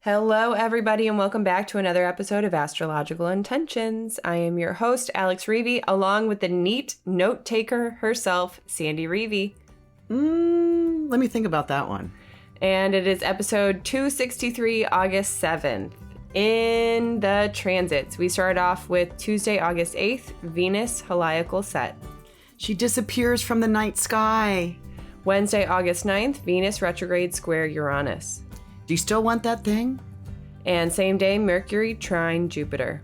Hello, everybody, and welcome back to another episode of Astrological Intentions. I am your host, Alex Reevy, along with the neat note taker herself, Sandy Reevy. Let me think about that one. And it is episode 263, August 7th. In the transits, we start off with Tuesday, August 8th, Venus Heliacal Set. She disappears from the night sky. Wednesday, August 9th, Venus retrograde square Uranus. Do you still want that thing? And same day, Mercury trine Jupiter.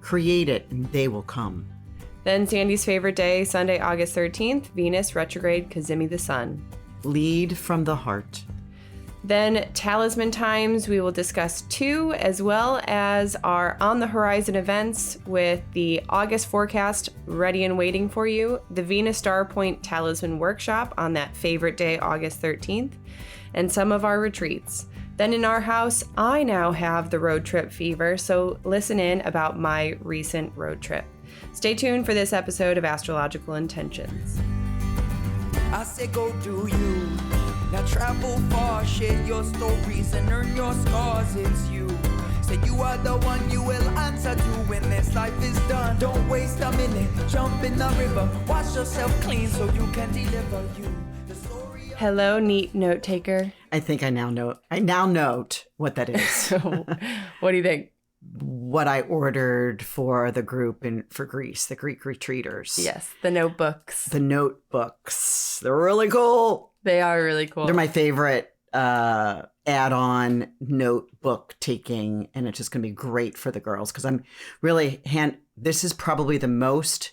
Create it and they will come. Then Sandy's favorite day, Sunday, August 13th, Venus retrograde cazimi the sun. Lead from the heart. Then Talisman Times, we will discuss two, as well as our on the horizon events with the August forecast ready and waiting for you, the Venus Star Point Talisman Workshop on that favorite day, August 13th, and some of our retreats. Then in our house, I now have the road trip fever, so listen in about my recent road trip. Stay tuned for this episode of Astrological Intentions. I say go do you. Now travel far, share your stories and earn your scars. It's you. Say you are the one you will answer to when this life is done. Don't waste a minute, jump in the river. Wash yourself clean so you can deliver you. Hello, neat note taker. I think I now note what that is. So, what do you think? What I ordered for the group for Greece, the Greek retreaters. Yes, the notebooks. The notebooks. They're really cool. They are really cool. They're my favorite add-on notebook taking, and it's just going to be great for the girls because I'm really this is probably the most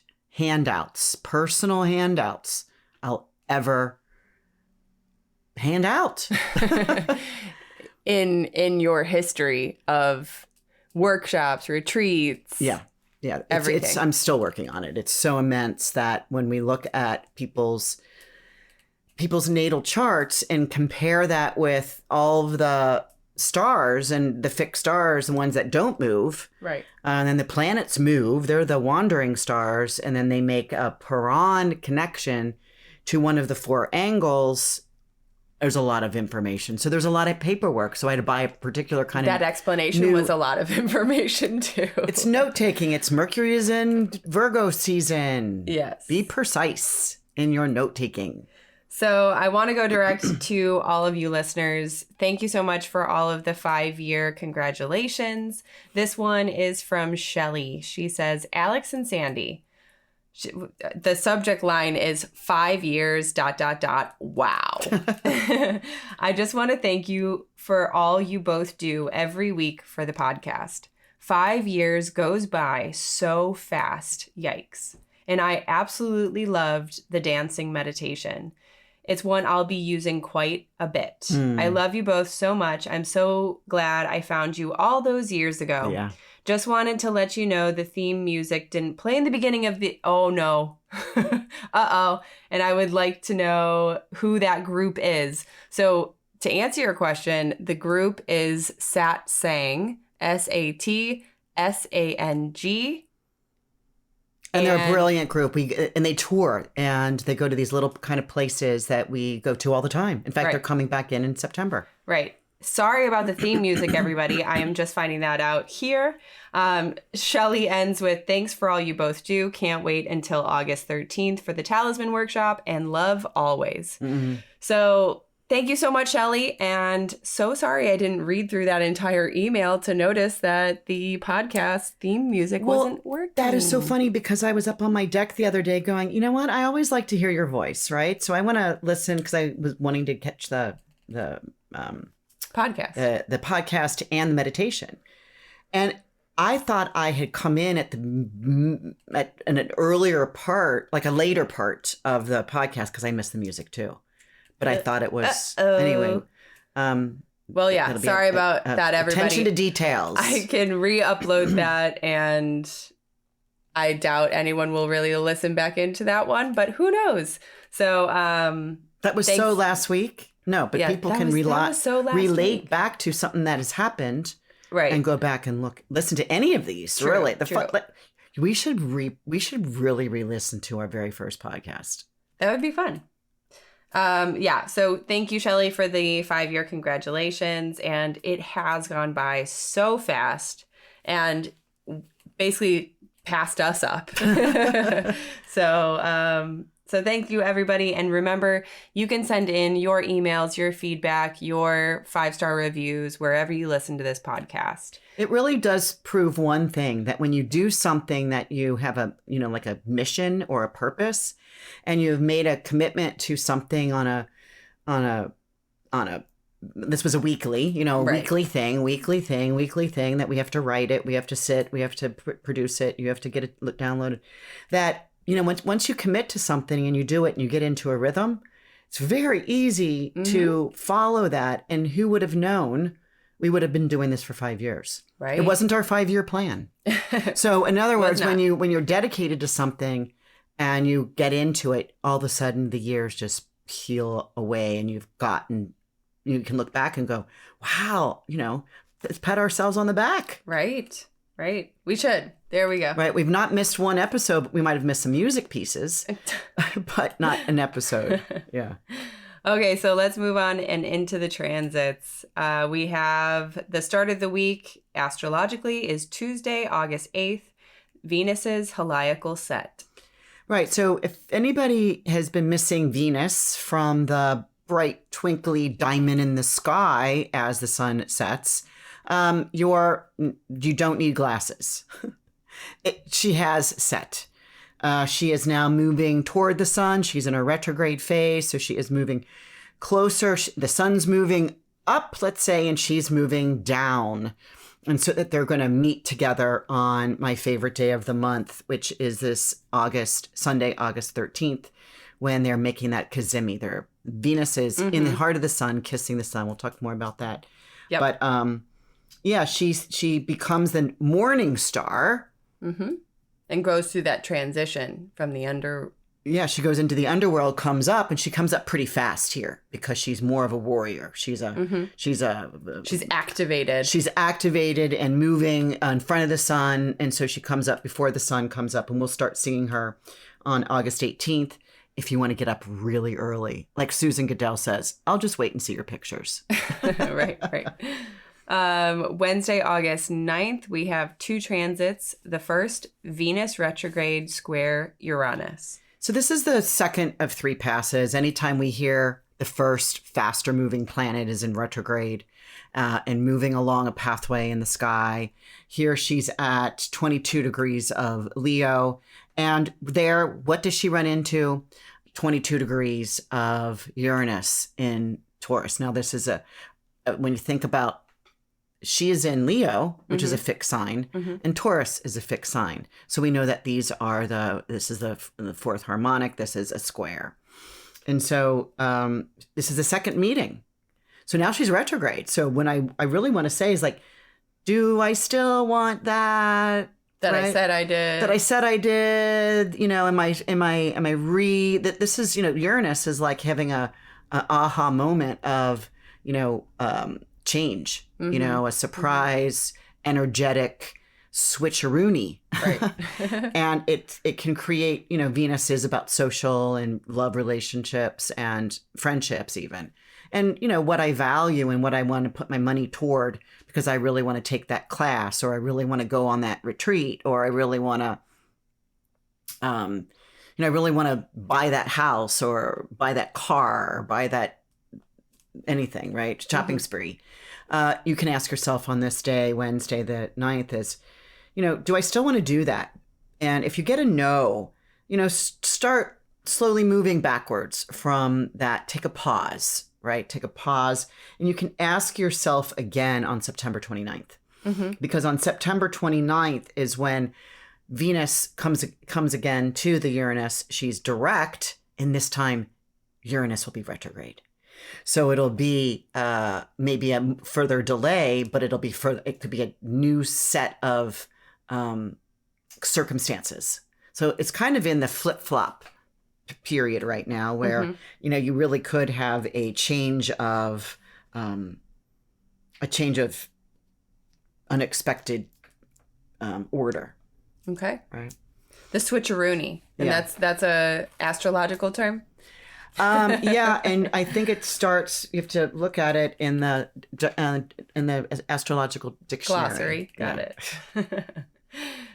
personal handouts I'll ever hand out in your history of workshops, retreats. Yeah. Everything. I'm still working on it. It's so immense that when we look at people's natal charts and compare that with all of the stars and the fixed stars, the ones that don't move. Right. And then the planets move. They're the wandering stars. And then they make a Puran connection to one of the four angles. There's a lot of information. So there's a lot of paperwork. So I had to buy a particular kind of... That explanation was a lot of information too. It's note-taking. It's Mercury is in Virgo season. Yes. Be precise in your note-taking. So I want to go direct to all of you listeners. Thank you so much for all of the 5-year congratulations. This one is from Shelly. She says, Alex and Sandy. The subject line is 5 years, ... Wow. I just want to thank you for all you both do every week for the podcast. 5 years goes by so fast. Yikes. And I absolutely loved the dancing meditation. It's one I'll be using quite a bit. I love you both so much. I'm so glad I found you all those years ago. Yeah. Just wanted to let you know the theme music didn't play in the beginning of the... Oh, no. Uh-oh. And I would like to know who that group is. So to answer your question, the group is Satsang, Satsang. And they're a brilliant group. And they tour and they go to these little kind of places that we go to all the time. In fact, They're coming back in September. Right. Sorry about the theme music, everybody. I am just finding that out here. Shelly ends with, thanks for all you both do. Can't wait until August 13th for the Talisman Workshop and love always. Mm-hmm. So thank you so much, Shelly. And so sorry I didn't read through that entire email to notice that the podcast theme music wasn't working. That is so funny because I was up on my deck the other day going, you know what? I always like to hear your voice, right? So I want to listen because I was wanting to catch the podcast, the podcast and the meditation. And I thought I had come in at an earlier part, like a later part of the podcast because I missed the music too. But I thought it was anyway. Well, yeah. Sorry about that, everybody. Attention to details. I can re-upload that, and I doubt anyone will really listen back into that one. But who knows? So that was so last week. No, but people can relate back to something that has happened, right? And go back and listen to any of these. True, really, true. We should really re-listen to our very first podcast. That would be fun. So thank you, Shelley, for the 5-year congratulations. And it has gone by so fast and basically passed us up. So thank you, everybody. And remember, you can send in your emails, your feedback, your 5-star reviews, wherever you listen to this podcast. It really does prove one thing, that when you do something that you have a, like a mission or a purpose, and you've made a commitment to something on a, this was a weekly, weekly thing that we have to write it, we have to sit, we have to produce it, you have to get it downloaded, that, once you commit to something and you do it and you get into a rhythm, it's very easy to follow that. And who would have known we would have been doing this for 5 years? Right. It wasn't our 5-year plan. So in other words, when you're dedicated to something and you get into it, all of a sudden the years just peel away and you can look back and go, wow, let's pat ourselves on the back. Right. We should. There we go. Right. We've not missed one episode. We might have missed some music pieces, but not an episode. Yeah. Okay, so let's move on and into the transits. We have the start of the week, astrologically, is Tuesday, August 8th, Venus's Heliacal Set. Right. So if anybody has been missing Venus from the bright, twinkly diamond in the sky as the sun sets, you don't need glasses. She has set. She is now moving toward the sun. She's in a retrograde phase, so she is moving closer. The sun's moving up, let's say, and she's moving down. And so that they're going to meet together on my favorite day of the month, which is this Sunday, August 13th, when they're making that cazimi. Venus is in the heart of the sun, kissing the sun. We'll talk more about that. Yep. But she becomes the morning star. Mm-hmm. And goes through that transition from the Yeah, she goes into the underworld, comes up, and she comes up pretty fast here because she's more of a warrior. She's activated. She's activated and moving in front of the sun, and so she comes up before the sun comes up, and we'll start seeing her on August 18th. If you want to get up really early, like Susan Goodell says, I'll just wait and see your pictures. Right. Wednesday, August 9th, we have 2 transits. The first, Venus retrograde square Uranus. So this is the second of 3 passes. Anytime we hear the first faster moving planet is in retrograde and moving along a pathway in the sky. Here she's at 22 degrees of Leo. And there, what does she run into? 22 degrees of Uranus in Taurus. Now, this is when you think about, she is in Leo, which is a fixed sign, and Taurus is a fixed sign. So we know that this is the 4th harmonic, this is a square. And so this is the second meeting. So now she's retrograde. So when I really want to say is like, do I still want that? That right? I said I did. That I said I did. Am I that this is, Uranus is like having a aha moment of, change, a surprise, energetic switcheroony. Right. And it can create, Venus is about social and love relationships and friendships even. And, what I value and what I want to put my money toward because I really want to take that class, or I really want to go on that retreat, or I really want to, I really want to buy that house or buy that car or buy that anything, right? Shopping spree. You can ask yourself on this day, Wednesday the 9th is, do I still want to do that? And if you get a no, start slowly moving backwards from that. Take a pause, right? Take a pause. And you can ask yourself again on September 29th. Because on September 29th is when Venus comes again to the Uranus. She's direct, and this time Uranus will be retrograde. So it'll be maybe a further delay, but it'll be it could be a new set of circumstances. So it's kind of in the flip-flop period right now where, you really could have a change of unexpected order. Okay. Right. The switcheroony. And that's a astrological term? Yeah, and I think it starts. You have to look at it in the astrological dictionary. Glossary. Got it.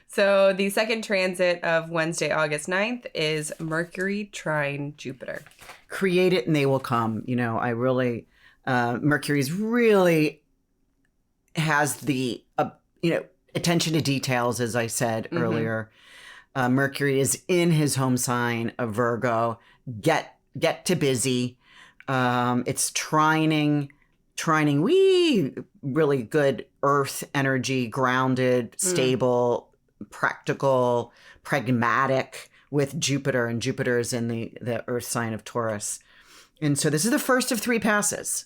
So the second transit of Wednesday, August 9th is Mercury trine Jupiter. Create it and they will come. I really, Mercury's really has the, attention to details, as I said earlier. Mercury is in his home sign of Virgo. Get to busy. It's trining, really good earth energy, grounded, stable, practical, pragmatic with Jupiter, and Jupiter is in the earth sign of Taurus. And so this is the first of 3 passes.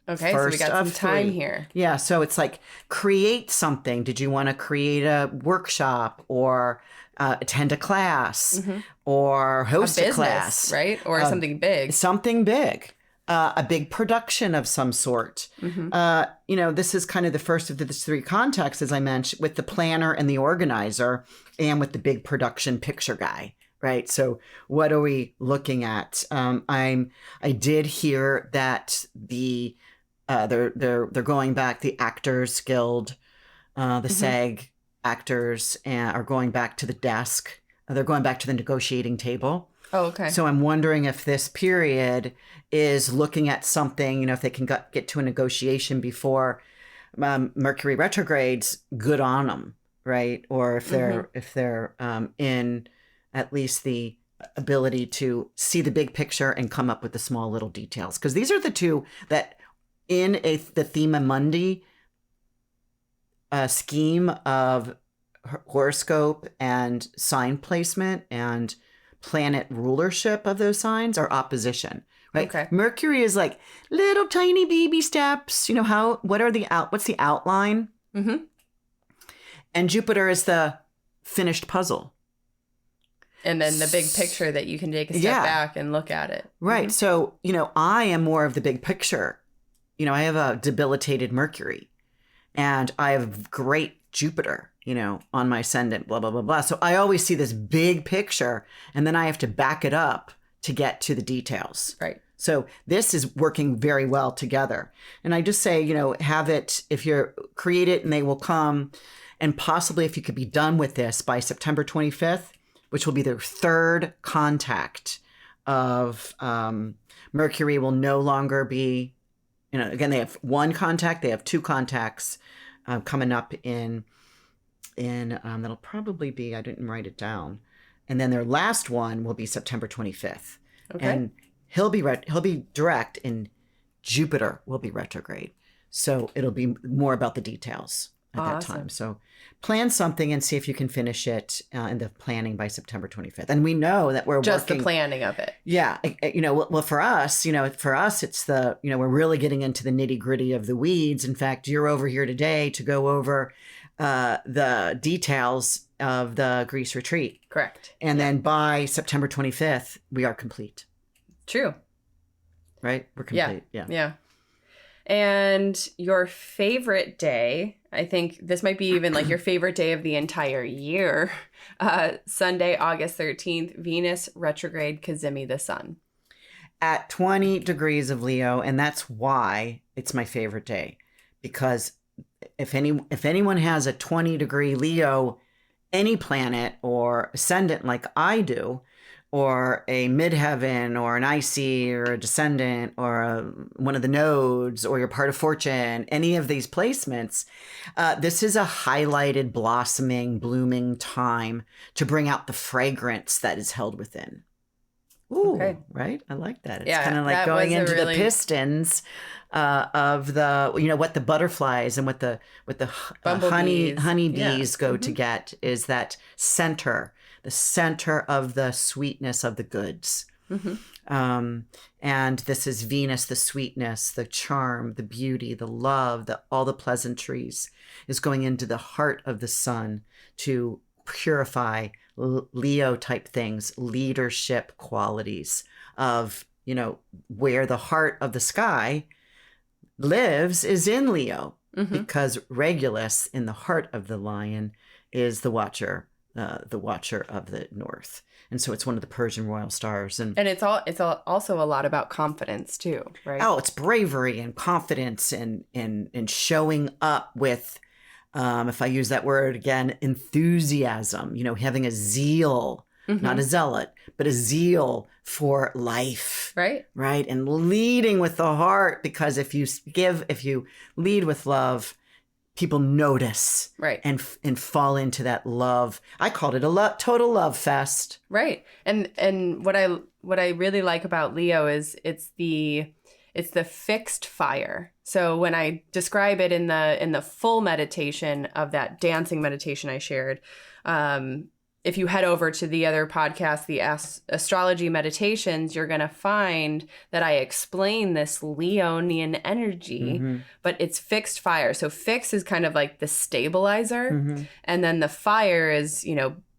Okay, so we got some time here. Yeah, so it's like create something. Did you want to create a workshop or attend a class or host a class? Right? Or something big. Something big. A big production of some sort. This is kind of the first of the 3 contacts, as I mentioned, with the planner and the organizer and with the big production picture guy. Right. So what are we looking at? I did hear that they're going back. The Actors Guild, the SAG actors are going back to the desk. They're going back to the negotiating table. Oh, okay. So I'm wondering if this period is looking at something, if they can get to a negotiation before Mercury retrogrades, good on them, right? Or if they're in at least the ability to see the big picture and come up with the small little details. Because these are the 2 that in the Thema Mundi scheme of horoscope and sign placement and planet rulership of those signs are opposition, right? Okay. Mercury is like little tiny baby steps. What's the outline? And Jupiter is the finished puzzle. And then the big picture that you can take a step back and look at it. Right. So, I am more of the big picture. I have a debilitated Mercury and I have great Jupiter, on my ascendant, blah, blah, blah, blah. So I always see this big picture and then I have to back it up to get to the details. Right. So this is working very well together. And I just say, have it, if you're create it and they will come. And possibly if you could be done with this by September 25th, which will be their 3rd contact of Mercury will no longer be, again, they have 1 contact, they have 2 contacts coming up in that'll probably be, I didn't write it down. And then their last one will be September 25th. Okay. And he'll be direct and Jupiter will be retrograde. So it'll be more about the details at that time. So plan something and see if you can finish it in the planning by September 25th. And we know that we're just working, the planning of it. Yeah. Well, for us, it's the, we're really getting into the nitty gritty of the weeds. In fact, you're over here today to go over the details of the Greece retreat. Correct. And then by September 25th, we are complete. True. Right? We're complete. Yeah. And your favorite day, I think this might be even like your favorite day of the entire year. Sunday, August 13th, Venus retrograde cazimi the sun. At 20 degrees of Leo, and that's why it's my favorite day. Because if anyone has a 20-degree Leo, any planet or ascendant like I do, or a midheaven or an IC or a descendant or one of the nodes or you're part of fortune, any of these placements, this is a highlighted, blossoming, blooming time to bring out the fragrance that is held within. Ooh, okay. Right? I like that. It's kind of like going into the pistons of the, what the butterflies and what the honeybees go to get is that center, the center of the sweetness of the goods. And this is Venus, the sweetness, the charm, the beauty, the love, all the pleasantries is going into the heart of the sun to purify Leo type things, leadership qualities of, where the heart of the sky lives is in Leo, because Regulus in the heart of the lion is the watcher the Watcher of the North. And so it's one of the Persian royal stars. And it's also a lot about confidence too, right? Oh, it's bravery and confidence and showing up with, if I use that word again, enthusiasm, having a zeal, not a zealot, but a zeal for life. Right. Right. And leading with the heart, because if you lead with love, people notice, right, and fall into that love. I called it a total love fest, right. And what I really like about Leo is it's the fixed fire. So when I describe it in the full meditation of that dancing meditation I shared, if you head over to the other podcast, the Astrology Meditations, you're going to find that I explain this Leonian energy, but it's fixed fire. So fix is kind of like the stabilizer. And then the fire is,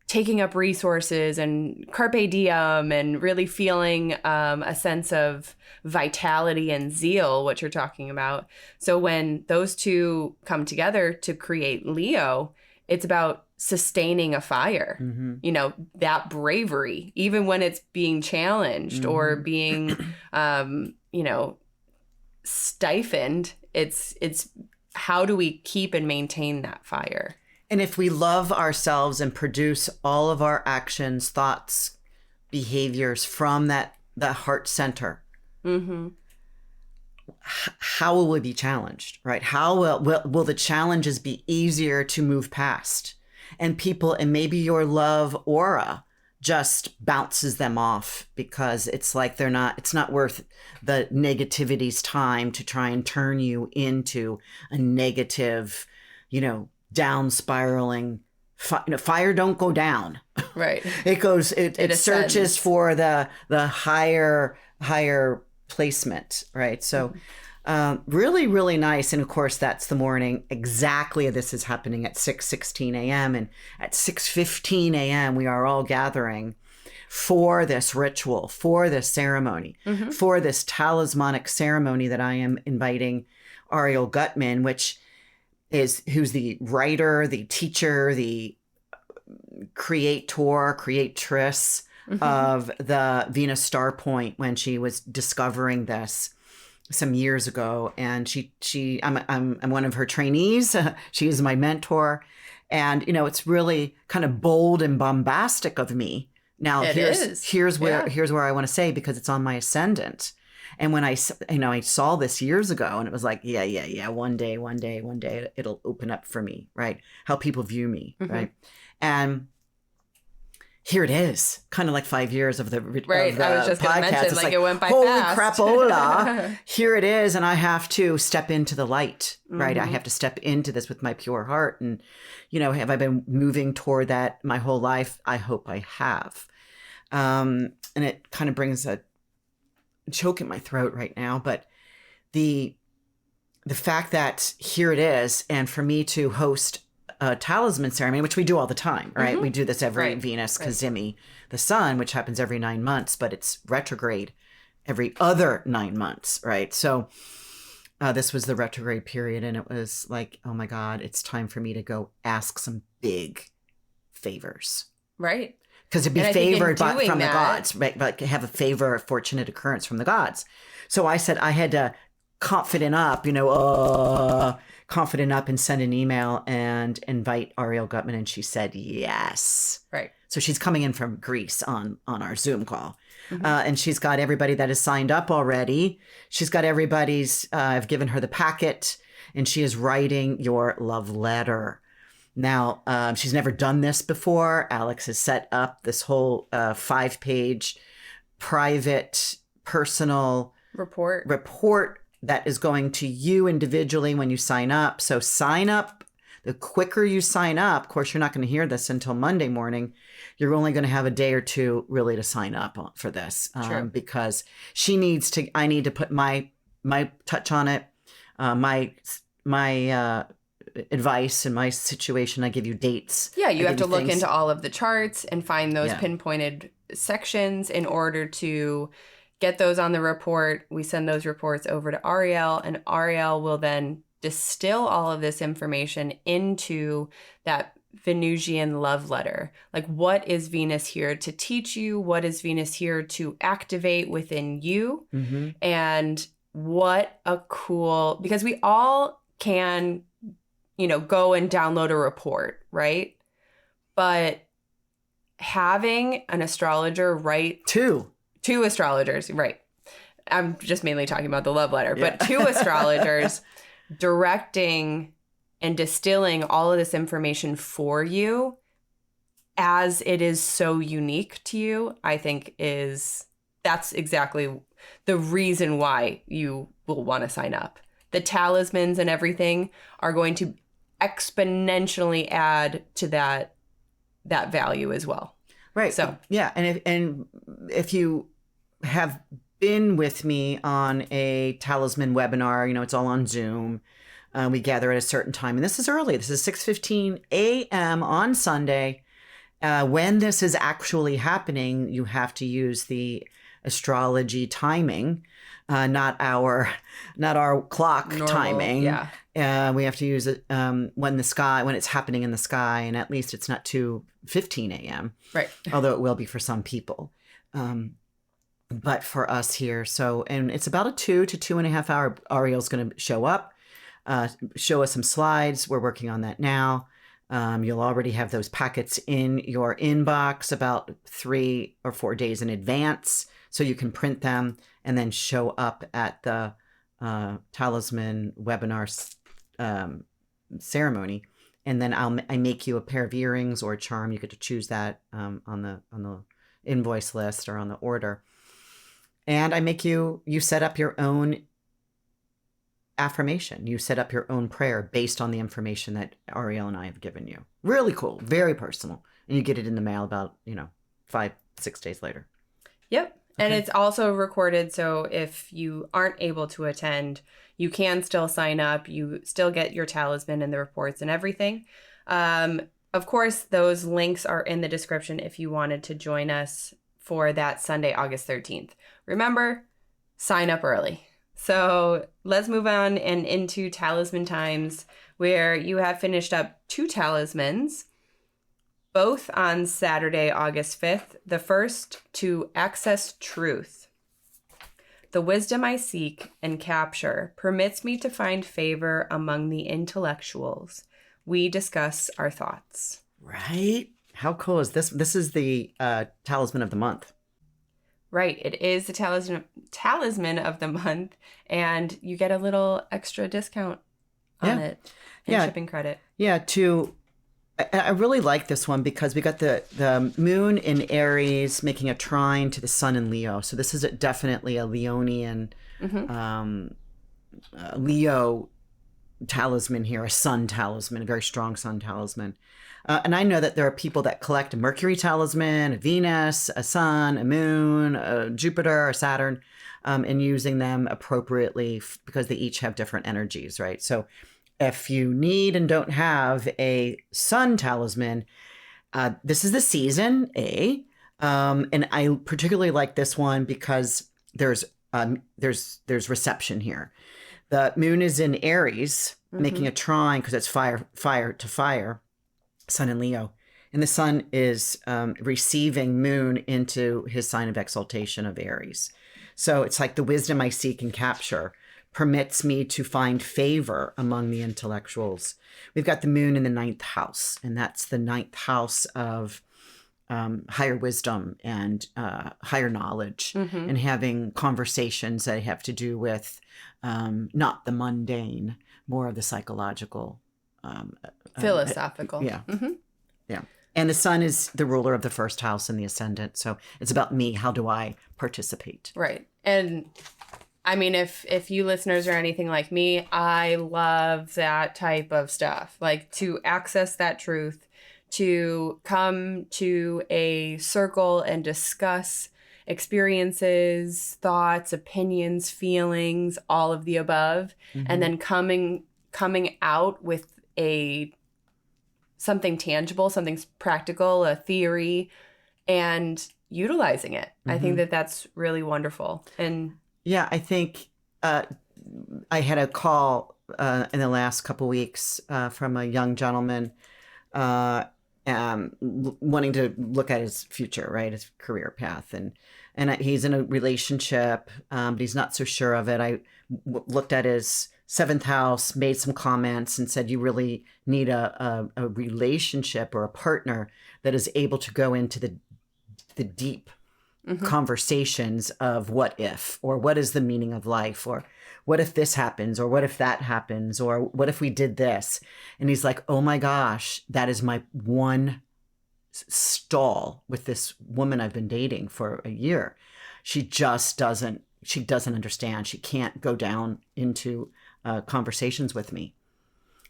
taking up resources and carpe diem and really feeling a sense of vitality and zeal, what you're talking about. So when those two come together to create Leo, it's about sustaining a fire, that bravery, even when it's being challenged or being, stifled. It's how do we keep and maintain that fire? And if we love ourselves and produce all of our actions, thoughts, behaviors from that heart center, how will we be challenged, right? How will the challenges be easier to move past? And maybe your love aura just bounces them off because it's like it's not worth the negativity's time to try and turn you into a negative, down spiraling. Fire don't go down. Right. It searches for the higher placement, right? So really, really nice. And of course, that's the morning. Exactly. This is happening at 6:16 a.m. And at 6:15 a.m., we are all gathering for this ritual, for this ceremony, for this talismanic ceremony that I am inviting Ariel Gutman, who's the writer, the teacher, the creatress of the Venus star point when she was discovering this some years ago. And I'm one of her trainees. She is my mentor. And, it's really kind of bold and bombastic of me. Now, here's where I want to say, because it's on my ascendant. And when I saw this years ago, and it was like, yeah, one day it'll open up for me, right? How people view me, right? And here it is, kind of like 5 years of the right. Of the I was just going to mention, it's it went by holy fast. crapola! Here it is, and I have to step into the light, right? I have to step into this with my pure heart, and have I been moving toward that my whole life? I hope I have, and it kind of brings a choke in my throat right now, but the fact that here it is, and for me to host a talisman ceremony, which we do all the time, right? We do this every Venus cazimi, the sun, which happens every 9 months, but it's retrograde every other 9 months, right? So this was the retrograde period, and it was like, oh my God, it's time for me to go ask some big favors. Right. Because to be favored from the gods, right? Like have a favor, a fortunate occurrence from the gods. So I said I had to confident up and send an email and invite Ariel Gutman, and she said yes. Right. So she's coming in from Greece on our Zoom call. And she's got everybody that is signed up already. She's got I've given her the packet, and she is writing your love letter. Now, she's never done this before. Alex has set up this whole 5-page private, personal report that is going to you individually when you sign up. So sign up. The quicker you sign up, of course, you're not going to hear this until Monday morning. You're only going to have a day or two really to sign up for this, because I need to put my touch on it, my advice and my situation. I give you dates. Yeah, you have to look into all of the charts and find those pinpointed sections in order to get those on the report. We send those reports over to Ariel, and Ariel will then distill all of this information into that Venusian love letter. Like, what is Venus here to teach you? What is Venus here to activate within you? Mm-hmm. And what a cool, because we all can, go and download a report, right? But having an astrologer write two astrologers, right? I'm just mainly talking about the love letter, but two astrologers directing and distilling all of this information for you as it is so unique to you, I think that's exactly the reason why you will want to sign up. The talismans and everything are going to exponentially add to that value as well. Right. So yeah, and if you have been with me on a talisman webinar, it's all on Zoom. We gather at a certain time, and this is early. This is 6:15 a.m. on Sunday. When this is actually happening, you have to use the astrology timing, not our clock normal, timing. Yeah. We have to use it when it's happening in the sky, and at least it's not 2:15 a.m. Right. Although it will be for some people. But for us here, and it's about a 2 to 2.5 hour. Ariel's going to show up, show us some slides. We're working on that now. You'll already have those packets in your inbox about 3 or 4 days in advance, so you can print them and then show up at the talisman webinar ceremony. And then I make you a pair of earrings or a charm. You get to choose that on the invoice list or on the order. And I make you set up your own affirmation. You set up your own prayer based on the information that Ariel and I have given you. Really cool, very personal. And you get it in the mail about, 5-6 days later. Yep. Okay. And it's also recorded. So if you aren't able to attend, you can still sign up. You still get your talisman and the reports and everything. Of course, those links are in the description if you wanted to join us for that Sunday, August 13th. Remember, sign up early. So let's move on and into Talisman Times, where you have finished up 2 talismans, both on Saturday, August 5th. The first, to access truth. The wisdom I seek and capture permits me to find favor among the intellectuals. We discuss our thoughts. Right? How cool is this? This is the talisman of the month. Right. It is the talisman of the month, and you get a little extra discount on it and shipping credit. Yeah. I really like this one because we got the moon in Aries making a trine to the sun in Leo. So this is definitely a Leonian Leo talisman here, a sun talisman, a very strong sun talisman. And I know that there are people that collect a Mercury talisman, a Venus, a sun, a moon, a Jupiter, a Saturn, and using them appropriately because they each have different energies, right? So if you need and don't have a sun talisman, this is the season, and I particularly like this one because there's reception here. The moon is in Aries, making a trine because it's fire to fire, sun in Leo. And the sun is receiving moon into his sign of exaltation of Aries. So it's like the wisdom I seek and capture permits me to find favor among the intellectuals. We've got the moon in the 9th house, and that's the 9th house of higher wisdom and higher knowledge, and having conversations that have to do with not the mundane, more of the psychological. Philosophical. Yeah. Yeah. And the sun is the ruler of the 1st house and the ascendant. So it's about me. How do I participate? Right. And I mean, if you listeners are anything like me, I love that type of stuff. Like to access that truth, to come to a circle and discuss experiences, thoughts, opinions, feelings, all of the above, and then coming out with something tangible, something practical, a theory, and utilizing it. I think that that's really wonderful. And yeah, I think I had a call in the last couple weeks from a young gentleman wanting to look at his future, right, his career path, and he's in a relationship, but he's not so sure of it. I looked at his seventh house, made some comments, and said you really need a relationship or a partner that is able to go into the deep conversations of what if, or what is the meaning of life, or what if this happens, or what if that happens, or what if we did this. And he's like, oh my gosh, that is my one stall with this woman I've been dating for a year. She doesn't understand. She can't go down into conversations with me.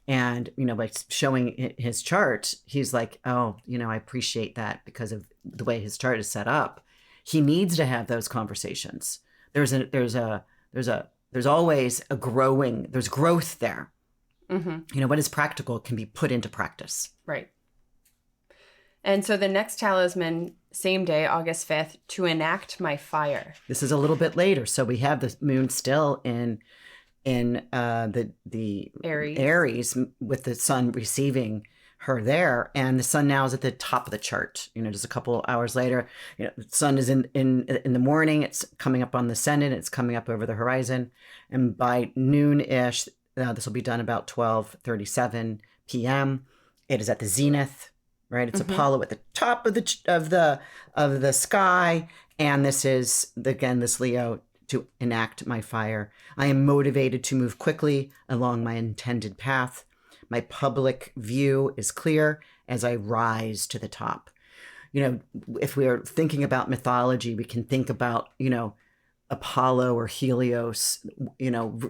And, by showing his chart, he's like, oh, I appreciate that, because of the way his chart is set up. He needs to have those conversations. There's always there's growth there. What is practical can be put into practice. Right. And so the next talisman, same day, August 5th, to enact my fire. This is a little bit later. So we have the moon still in the Aries, with the sun receiving her there, and the sun now is at the top of the chart. Just a couple hours later, the sun is in the morning. It's coming up on the ascendant. It's coming up over the horizon, and by noon-ish, this will be done about 12:37 p.m. It is at the zenith, right? It's Apollo at the top of the sky, and this is again this Leo, to enact my fire. I am motivated to move quickly along my intended path. My public view is clear as I rise to the top. If we are thinking about mythology, we can think about, Apollo or Helios,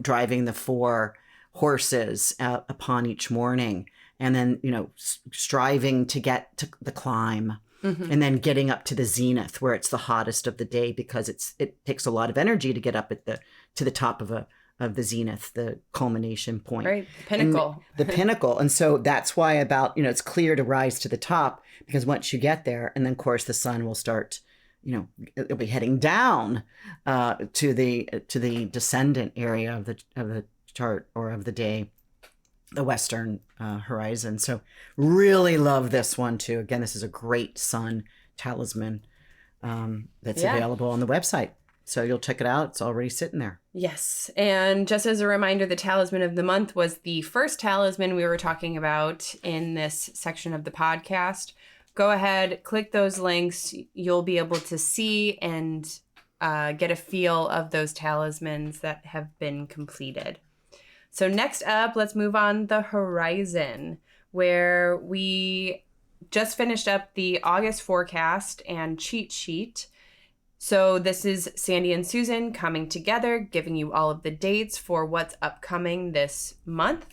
driving the 4 horses upon each morning, and then, striving to get to the climb. And then getting up to the zenith, where it's the hottest of the day, because it takes a lot of energy to get up to the top of the zenith, the culmination point. Right, pinnacle. And the pinnacle. And so that's why it's clear to rise to the top, because once you get there, and then of course the sun will start, it'll be heading down to the descendant area of the chart, or of the day, the western horizon. So really love this one too. Again, this is a great sun talisman that's available on the website. So you'll check it out. It's already sitting there. Yes. And just as a reminder, the talisman of the month was the first talisman we were talking about in this section of the podcast. Go ahead, click those links. You'll be able to see and get a feel of those talismans that have been completed. So next up, let's move on the horizon, where we just finished up the August forecast and cheat sheet. So this is Sandy and Susan coming together, giving you all of the dates for what's upcoming this month.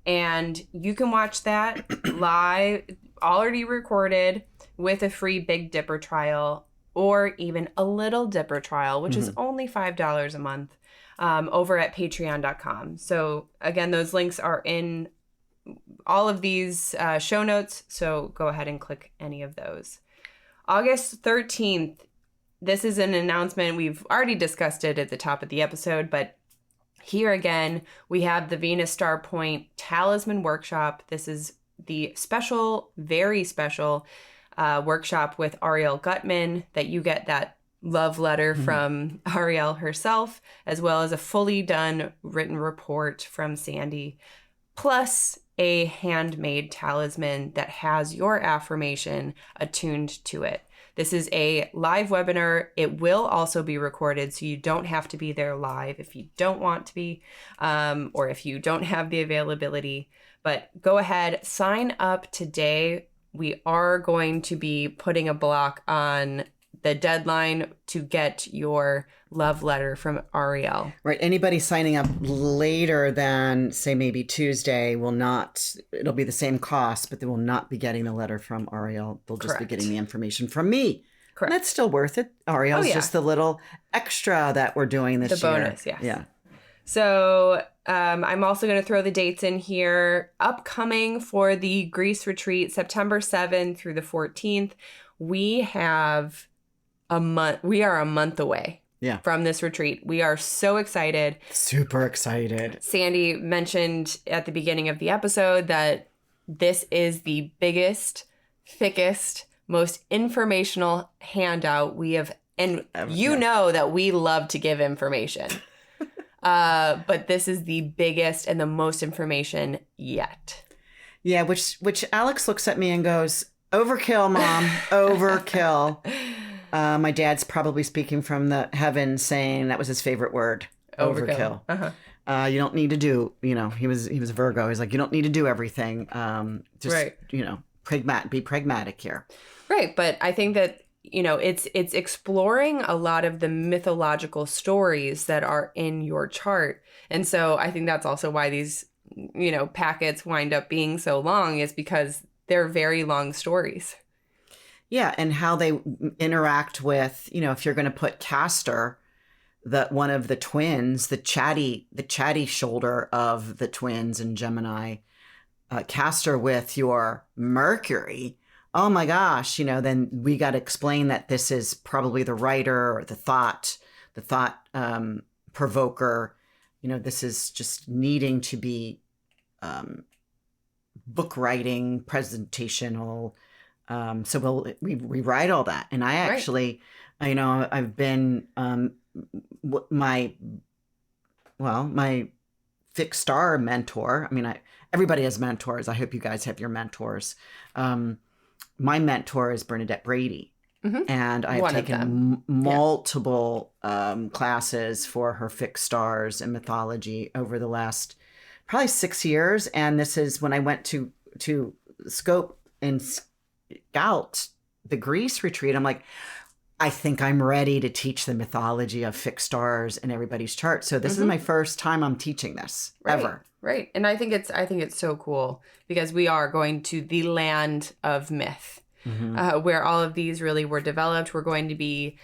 And you can watch that live, already recorded, with a free Big Dipper trial, or even a Little Dipper trial, which is only $5 a month. Over at patreon.com. So again, those links are in all of these show notes. So go ahead and click any of those. August 13th. This is an announcement. We've already discussed it at the top of the episode, but here again, we have the Venus Star Point Talisman Workshop. This is the special, very special workshop with Ariel Gutman, that you get that love letter from Ariel herself, as well as a fully done written report from Sandy, plus a handmade talisman that has your affirmation attuned to it. This is a live webinar. It will also be recorded, so you don't have to be there live if you don't want to be, or if you don't have the availability. But go ahead, sign up today. We are going to be putting a block on the deadline to get your love letter from Ariel. Right. Anybody signing up later than, say, maybe Tuesday it'll be the same cost, but they will not be getting the letter from Ariel. They'll just be getting the information from me. Correct. And that's still worth it. Ariel's just the little extra that we're doing this year. The bonus, yes. Yeah. So I'm also going to throw the dates in here. Upcoming for the Greece retreat, September 7th through the 14th. We have a month. We are a month away from this retreat. We are so excited. Super excited. Sandy mentioned at the beginning of the episode that this is the biggest, thickest, most informational handout we have. And you know that we love to give information. But this is the biggest and the most information yet. Yeah, which Alex looks at me and goes, "Overkill, Mom, overkill." My dad's probably speaking from the heavens, saying that was his favorite word, overkill. Uh-huh. You don't need to do, he was a Virgo. He's like, you don't need to do everything. Just, right. Be pragmatic here. Right. But I think that, it's exploring a lot of the mythological stories that are in your chart. And so I think that's also why these, packets wind up being so long, is because they're very long stories. Yeah. And how they interact with, if you're going to put Castor, one of the twins, the chatty shoulder of the twins in Gemini, Castor with your Mercury. Oh my gosh, then we got to explain that this is probably the writer or the thought provoker. This is just needing to be book writing, presentational. So we write all that. And I actually, I've been, my fixed star mentor. I mean, everybody has mentors. I hope you guys have your mentors. My mentor is Bernadette Brady. Mm-hmm. And I've taken multiple classes for her fixed stars and mythology over the last probably 6 years. And this is when I went to scope and scout the Greece retreat. I'm like, I think I'm ready to teach the mythology of fixed stars in everybody's chart. So this is my first time I'm teaching this ever. Right. And I think it's so cool because we are going to the land of myth, where all of these really were developed. We're going to be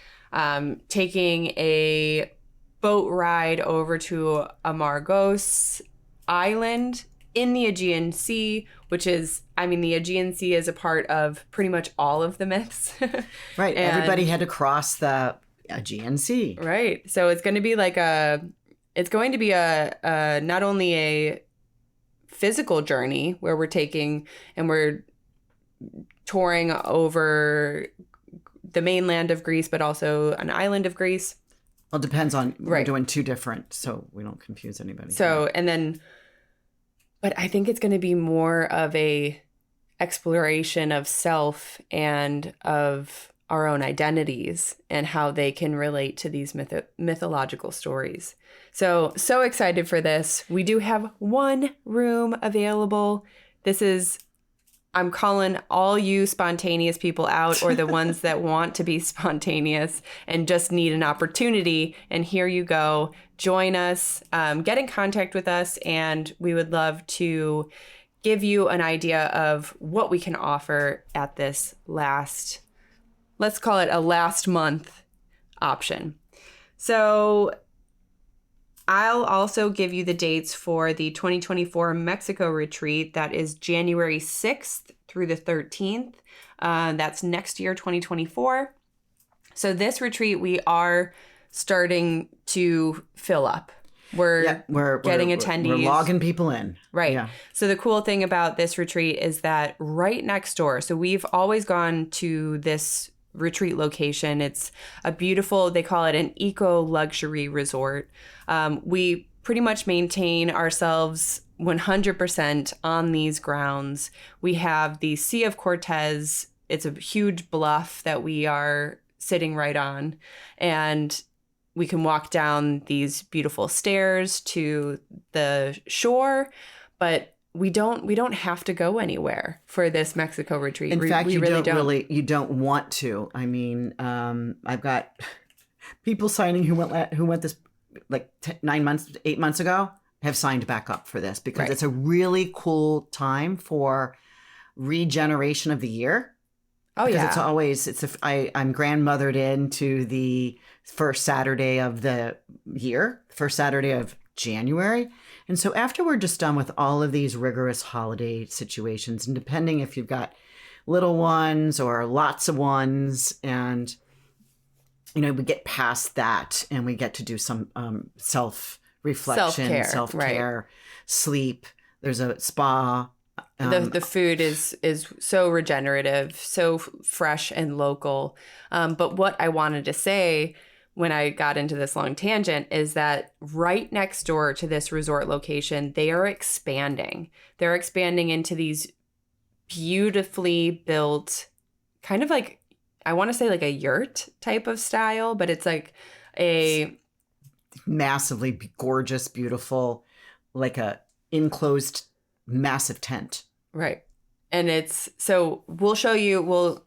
taking a boat ride over to Amargos Island in the Aegean Sea, which is, the Aegean Sea is a part of pretty much all of the myths. Right. Everybody had to cross the Aegean Sea. Right. So it's going to be a not only a physical journey where we're taking and we're touring over the mainland of Greece, but also an island of Greece. Well, it depends on, we're doing two different, so we don't confuse anybody. So, but I think it's going to be more of a exploration of self and of our own identities and how they can relate to these mythological stories. So excited for this. We do have one room available. I'm calling all you spontaneous people out, or the ones that want to be spontaneous and just need an opportunity. And here you go. Join us, get in contact with us, and we would love to give you an idea of what we can offer at this let's call it a last month option. So I'll also give you the dates for the 2024 Mexico retreat. That is January 6th through the 13th. That's next year, 2024. So this retreat, we are starting to fill up. We're getting attendees. We're logging people in. Right. Yeah. So the cool thing about this retreat is that right next door, so we've always gone to this retreat location. It's a beautiful, they call it an eco-luxury resort. We pretty much maintain ourselves 100% on these grounds. We have the Sea of Cortez. It's a huge bluff that we are sitting right on. And we can walk down these beautiful stairs to the shore, but we don't have to go anywhere for this Mexico retreat. In fact, you don't want to. I mean, I've got people signing who went this like 8 months ago have signed back up for this because it's a really cool time for regeneration of the year. Oh, because I'm grandmothered into the first Saturday of the year, first Saturday of January. And so after we're just done with all of these rigorous holiday situations, and depending if you've got little ones or lots of ones, and, we get past that and we get to do some self-reflection, self-care, sleep. There's a spa The food is so regenerative, so fresh and local. But what I wanted to say when I got into this long tangent is that right next door to this resort location, they are expanding. They're expanding into these beautifully built, kind of like, I want to say like a yurt type of style, but it's like a massively gorgeous, beautiful, like a enclosed massive tent. Right. And it's, so we'll show you,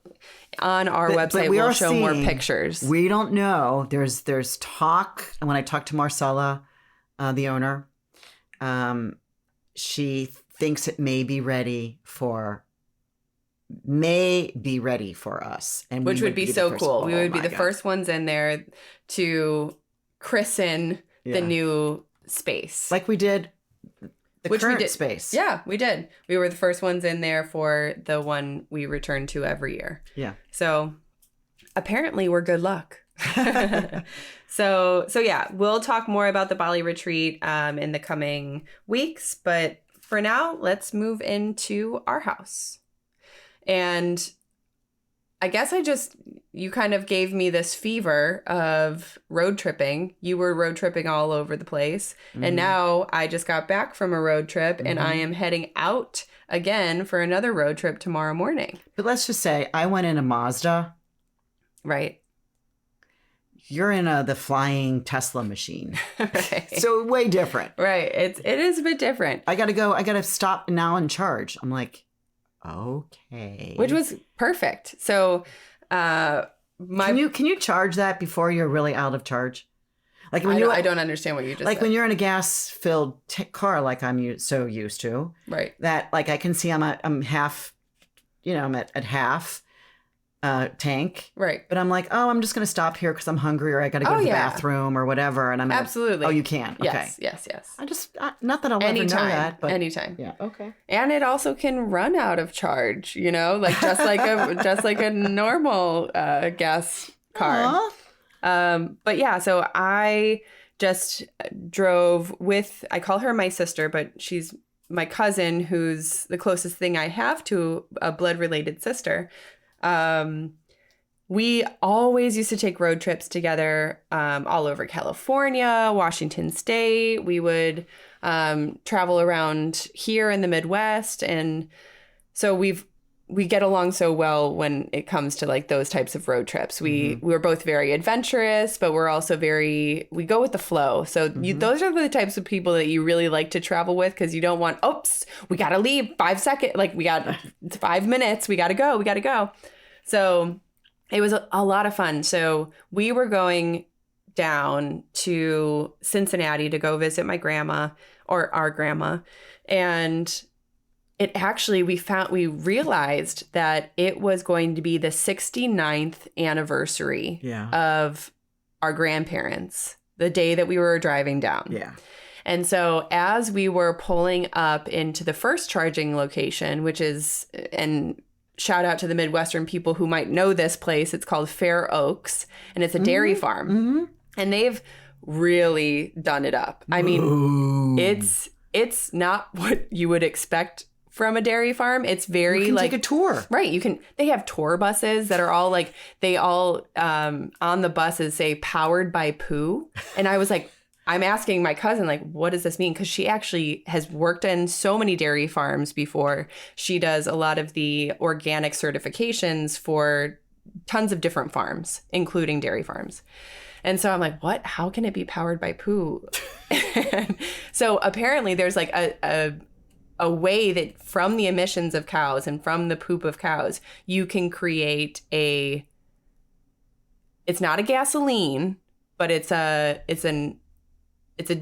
on our website, we'll show more pictures. We don't know. There's talk. And when I talked to Marcella, the owner, she thinks it may be ready for us. And which would be so cool. We would be the first ones in there to christen the new space. Like we did the current space. Yeah, we did. We were the first ones in there for the one we return to every year. Yeah. So apparently we're good luck. So yeah, we'll talk more about the Bali retreat in the coming weeks. But for now, let's move into our house. And I guess you kind of gave me this fever of road tripping. You were road tripping all over the place. Mm-hmm. And now I just got back from a road trip and I am heading out again for another road trip tomorrow morning. But let's just say I went in a Mazda. Right. You're in the flying Tesla machine. Right. So way different. Right. It is a bit different. I got to stop now and charge. I'm like, okay. Which was perfect. So, can you charge that before you're really out of charge? Like when I don't understand what you just said. When you're in a gas-filled car, like I'm so used to, right? That like I can see I'm half, I'm at half tank, right? But I'm like, oh, I'm just gonna stop here because I'm hungry or I got to go to the bathroom or whatever, and I'm absolutely. Oh, you can. Okay. Yes. I just not that I'll ever know that, but anytime. Yeah. Okay. And it also can run out of charge, like just like a normal gas car. But yeah, so I just drove with, I call her my sister, but she's my cousin, who's the closest thing I have to a blood related sister. We always used to take road trips together, all over California, Washington State. We would travel around here in the Midwest. And so we get along so well when it comes to like those types of road trips. We're both very adventurous, but we're also we go with the flow. So those are the types of people that you really like to travel with, because you don't want, we got to leave 5 seconds. Like we got 5 minutes. We got to go. So it was a lot of fun. So we were going down to Cincinnati to go visit my grandma, or our grandma. And it actually, we realized that it was going to be the 69th anniversary of our grandparents, the day that we were driving down. Yeah. And so as we were pulling up into the first charging location, which is, and shout out to the Midwestern people who might know this place, it's called Fair Oaks, and it's a dairy farm. Mm-hmm. And they've really done it up. I mean, it's not what you would expect from a dairy farm. It's very, you can take a tour. Right. They have tour buses that are all like, they all on the buses say powered by poo. And I was like, I'm asking my cousin, like, what does this mean? Because she actually has worked in so many dairy farms before. She does a lot of the organic certifications for tons of different farms, including dairy farms. And so I'm like, what? How can it be powered by poo? So apparently there's like a way that from the emissions of cows and from the poop of cows, you can create it's not a gasoline, but it's a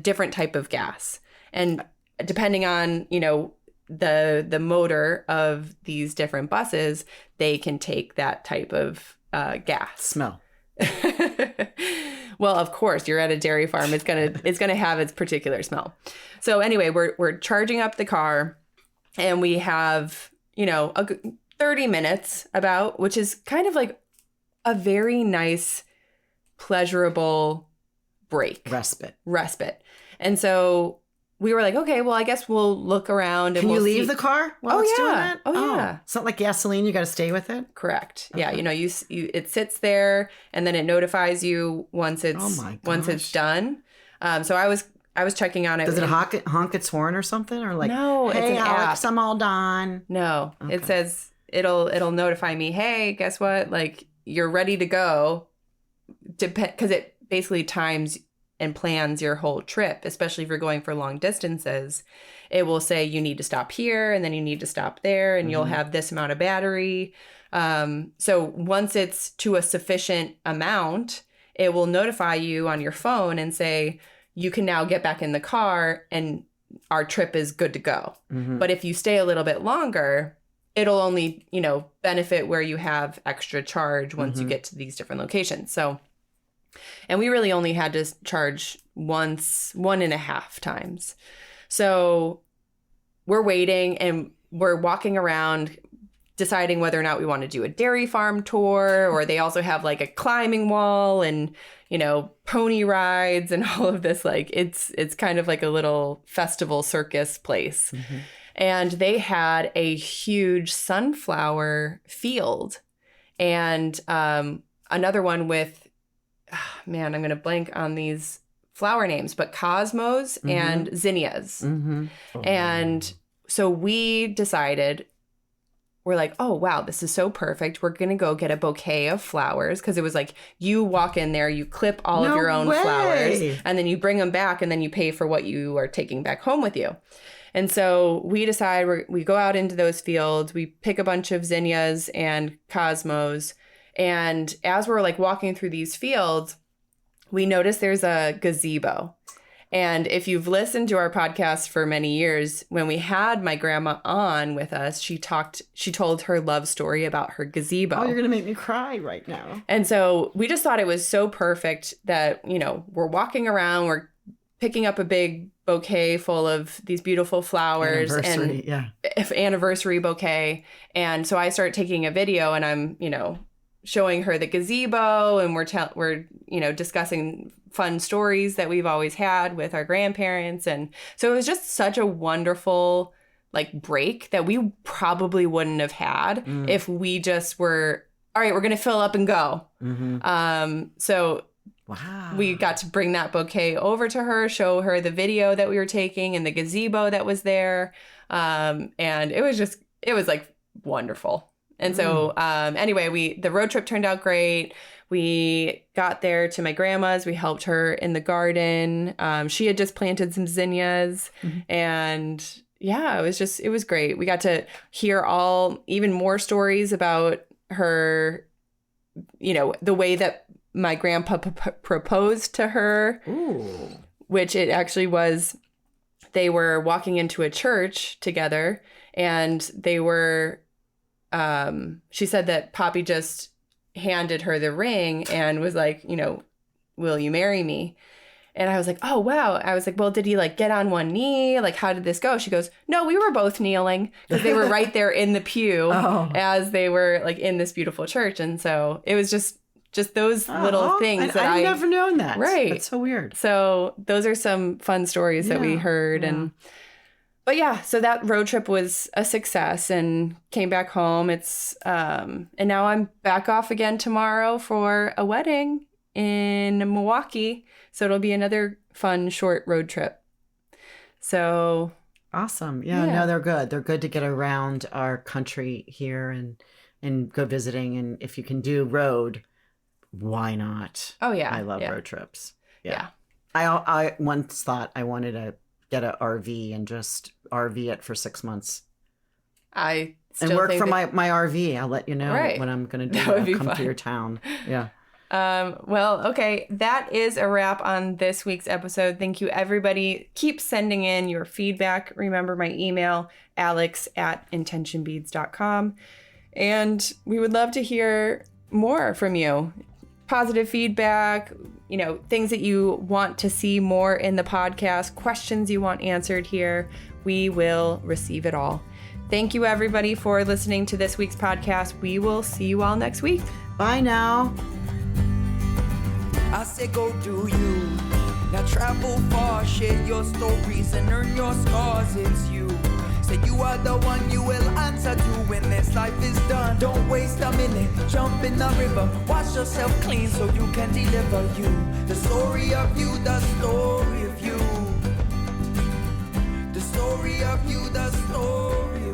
different type of gas. And depending on, the motor of these different buses, they can take that type of gas. Smell. Well, of course, you're at a dairy farm. It's gonna have its particular smell. So anyway, we're charging up the car, and we have 30 minutes about, which is kind of like a very nice, pleasurable break, respite. And so we were like, okay, well, I guess we'll look around. And Can we'll you leave see. the car while Oh, it's yeah. doing that? Oh, yeah. It's not like gasoline. You got to stay with it. Correct. Okay. Yeah. You know, you it sits there and then it notifies you once it's done. So I was checking on it. Does it honk its horn or something, or like, No, hey, it's an Alex, app. I'm all done. No, Okay. it says it'll notify me. Hey, guess what? Like you're ready to go. Because it basically times and plans your whole trip, especially if you're going for long distances. It will say you need to stop here and then you need to stop there and you'll have this amount of battery. So once it's to a sufficient amount, it will notify you on your phone and say, you can now get back in the car and our trip is good to go. Mm-hmm. But if you stay a little bit longer, it'll only, benefit where you have extra charge once you get to these different locations. So, and we really only had to charge once, 1.5 times. So we're waiting and we're walking around deciding whether or not we want to do a dairy farm tour, or they also have like a climbing wall and, pony rides and all of this. Like it's kind of like a little festival circus place. Mm-hmm. And they had a huge sunflower field and another one with, I'm going to blank on these flower names, but cosmos and zinnias. Mm-hmm. Oh, and so we decided, we're like, oh, wow, this is so perfect. We're going to go get a bouquet of flowers. Because it was like, you walk in there, you clip all of your own flowers, and then you bring them back, and then you pay for what you are taking back home with you. And so we decide we go out into those fields, we pick a bunch of zinnias and cosmos. And as we're like walking through these fields, we notice there's a gazebo. And if you've listened to our podcast for many years, when we had my grandma on with us, she told her love story about her gazebo. Oh, you're going to make me cry right now. And so we just thought it was so perfect that, we're walking around, we're picking up a big bouquet full of these beautiful flowers anniversary bouquet. And so I start taking a video and I'm, showing her the gazebo, and we're discussing fun stories that we've always had with our grandparents. And so it was just such a wonderful break that we probably wouldn't have had if we just were, all right, we're going to fill up and go. Mm-hmm. So wow. We got to bring that bouquet over to her, show her the video that we were taking and the gazebo that was there. And it was wonderful. And so, anyway, the road trip turned out great. We got there to my grandma's. We helped her in the garden. She had just planted some zinnias, and yeah, it was great. We got to hear even more stories about her, the way that my grandpa proposed to her. Ooh. Which it actually was, they were walking into a church together, and they were, she said that Poppy just handed her the ring and was like, will you marry me? And I was like, oh, wow. I was like, well, did he get on one knee? How did this go? She goes, no, we were both kneeling because they were right there in the pew as they were in this beautiful church. And so it was just those little things that I've never known that. Right. That's so weird. So those are some fun stories that we heard. Yeah. But yeah, so that road trip was a success and came back home. It's and now I'm back off again tomorrow for a wedding in Milwaukee. So it'll be another fun short road trip. So awesome. Yeah, no, they're good. They're good to get around our country here and go visiting. And if you can do road, why not? Oh yeah. I love road trips. Yeah. I once thought I wanted to get an RV and just RV it for 6 months. I still and work think from my RV. I'll let you know when I'm going to do that. Come to your town. Yeah. Well, okay. That is a wrap on this week's episode. Thank you, everybody. Keep sending in your feedback. Remember my email, alex@intentionbeads.com. And we would love to hear more from you. Positive feedback, things that you want to see more in the podcast, questions you want answered here. We will receive it all. Thank you, everybody, for listening to this week's podcast. We will see you all next week. Bye now. I say go do you. Now travel far, share your stories and earn your scars, it's you. Say you are the one you will answer to when this life is done. Don't waste a minute, jump in the river, wash yourself clean so you can deliver you. The story of you, the story of you. The story of you, the story